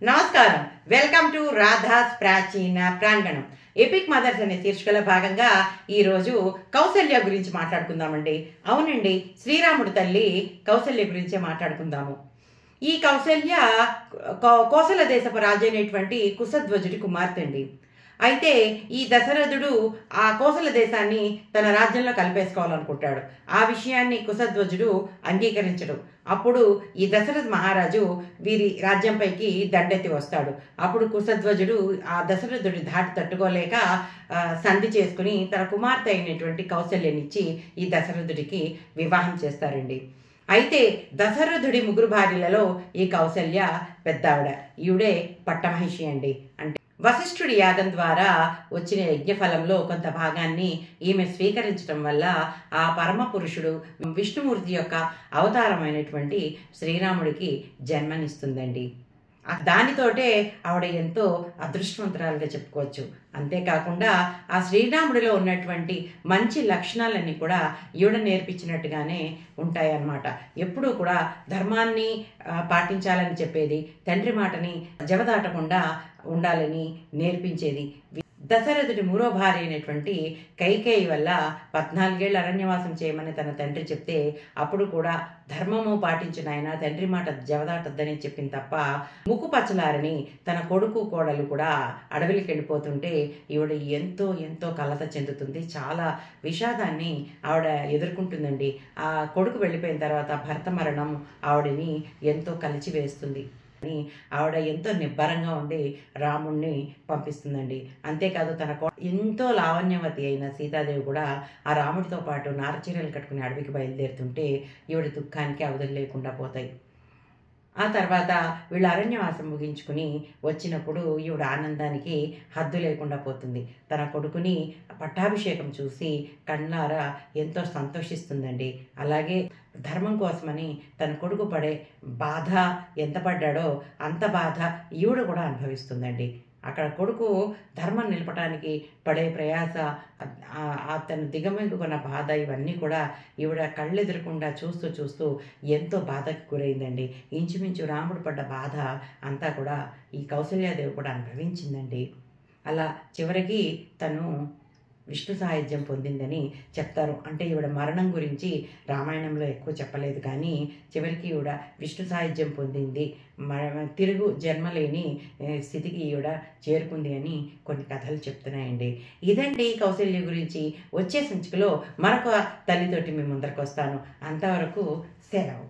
నమస్కారం. Welcome to Radha's ప్రాచీన ప్రాంగణం. ఎపిక్ మదర్స్ అనే శీర్షికలో భాగంగా ఈరోజు కౌసల్య గురించి మాట్లాడుకుందామండి. అవునండి, శ్రీరాముడు తల్లి కౌసల్య గురించే మాట్లాడుకుందాము. ఈ కౌసల్య కోసల దేశపు రాజు అయినటువంటి కుశధ్వజుడి కుమార్తె అండి. అయితే ఈ దశరథుడు ఆ కోసల దేశాన్ని తన రాజ్యంలో కలిపేసుకోవాలనుకుంటాడు. ఆ విషయాన్ని కుశధ్వజుడు అంగీకరించడు. అప్పుడు ఈ దశరథ మహారాజు వీరి రాజ్యంపైకి దండెత్తి వస్తాడు. అప్పుడు కుశధ్వజుడు ఆ దశరథుడి ధాటి తట్టుకోలేక సంధి చేసుకుని తన కుమార్తె అయినటువంటి కౌసల్యనిచ్చి ఈ దశరథుడికి వివాహం చేస్తారండి. అయితే దశరథుడి ముగ్గురు భార్యలలో ఈ కౌసల్య పెద్దావిడ. ఈవిడే పట్టమహిషి అండి. అంటే వశిష్ఠుడి యాగం ద్వారా వచ్చిన యజ్ఞఫలంలో కొంత భాగాన్ని ఈమె స్వీకరించడం వల్ల ఆ పరమ పురుషుడు విష్ణుమూర్తి యొక్క అవతారమైనటువంటి శ్రీరాముడికి జన్మనిస్తుందండి. దానితోటే ఆవిడ ఎంతో అదృష్టవంతురాలుగా చెప్పుకోవచ్చు. అంతేకాకుండా ఆ శ్రీరాముడిలో ఉన్నటువంటి మంచి లక్షణాలన్నీ కూడా ఈవిడ నేర్పించినట్టుగానే ఉంటాయన్నమాట. ఎప్పుడూ కూడా ధర్మాన్ని పాటించాలని చెప్పేది, తండ్రి మాటని జవదాటకుండా ఉండాలని నేర్పించేది. దశరథుడి మూడో భార్య అయినటువంటి కైకేయి వల్ల 14 ఏళ్ళు అరణ్యవాసం చేయమని తన తండ్రి చెప్తే అప్పుడు కూడా ధర్మము పాటించిన ఆయన తండ్రి మాట జవదాటద్దని చెప్పింది తప్ప ముక్కు పచ్చలారని తన కొడుకు కోడలు కూడా అడవికి వెళ్ళిపోతుంటే ఈవిడ ఎంతో ఎంతో కలత చెందుతుంది. చాలా విషాదాన్ని ఆవిడ ఎదుర్కొంటుందండి. ఆ కొడుకు వెళ్ళిపోయిన తర్వాత భర్త మరణం ఆవిడని ఎంతో కలిచివేస్తుంది. ఆవిడ ఎంతో నిబ్బరంగా ఉండి రాముణ్ణి పంపిస్తుందండి. అంతేకాదు తన ఎంతో లావణ్యవతి అయిన సీతాదేవి కూడా ఆ రాముడితో పాటు నారచీరలు కట్టుకుని అడవికి బయలుదేరుతుంటే ఈవిడ దుఃఖానికి అవధులు లేకుండా పోతాయి. ఆ తర్వాత వీళ్ళు అరణ్యవాసం ముగించుకుని వచ్చినప్పుడు ఈవిడ ఆనందానికి హద్దు లేకుండా పోతుంది. తన కొడుకుని పట్టాభిషేకం చూసి కళ్ళారా ఎంతో సంతోషిస్తుందండి. అలాగే ధర్మం కోసమని తన కొడుకు పడే బాధ ఎంత పడ్డాడో అంత బాధ ఈవిడ కూడా అనుభవిస్తుందండి. అక్కడ కొడుకు ధర్మం నిలపడానికి పడే ప్రయాస, అతను దిగమింగుకున్న బాధ ఇవన్నీ కూడా ఈవిడ కళ్ళెదురకుండా చూస్తూ ఎంతో బాధకు గురైందండి. ఇంచుమించు రాముడు పడ్డ బాధ అంతా కూడా ఈ కౌసల్యాదేవి కూడా అనుభవించిందండి. అలా చివరికి తను విష్ణు సాయుధ్యం పొందిందని చెప్తారు. అంటే ఈవిడ మరణం గురించి రామాయణంలో ఎక్కువ చెప్పలేదు, కానీ చివరికి ఈవిడ విష్ణు సాయుధ్యం పొందింది, తిరుగు జన్మలేని స్థితికి ఈవిడ చేరుకుంది అని కొన్ని కథలు చెప్తున్నాయండి. ఇదండి కౌసల్య గురించి. వచ్చే సంచికలో మరొక తల్లితోటి మీ ముందరకు వస్తాను. అంతవరకు సెలవు.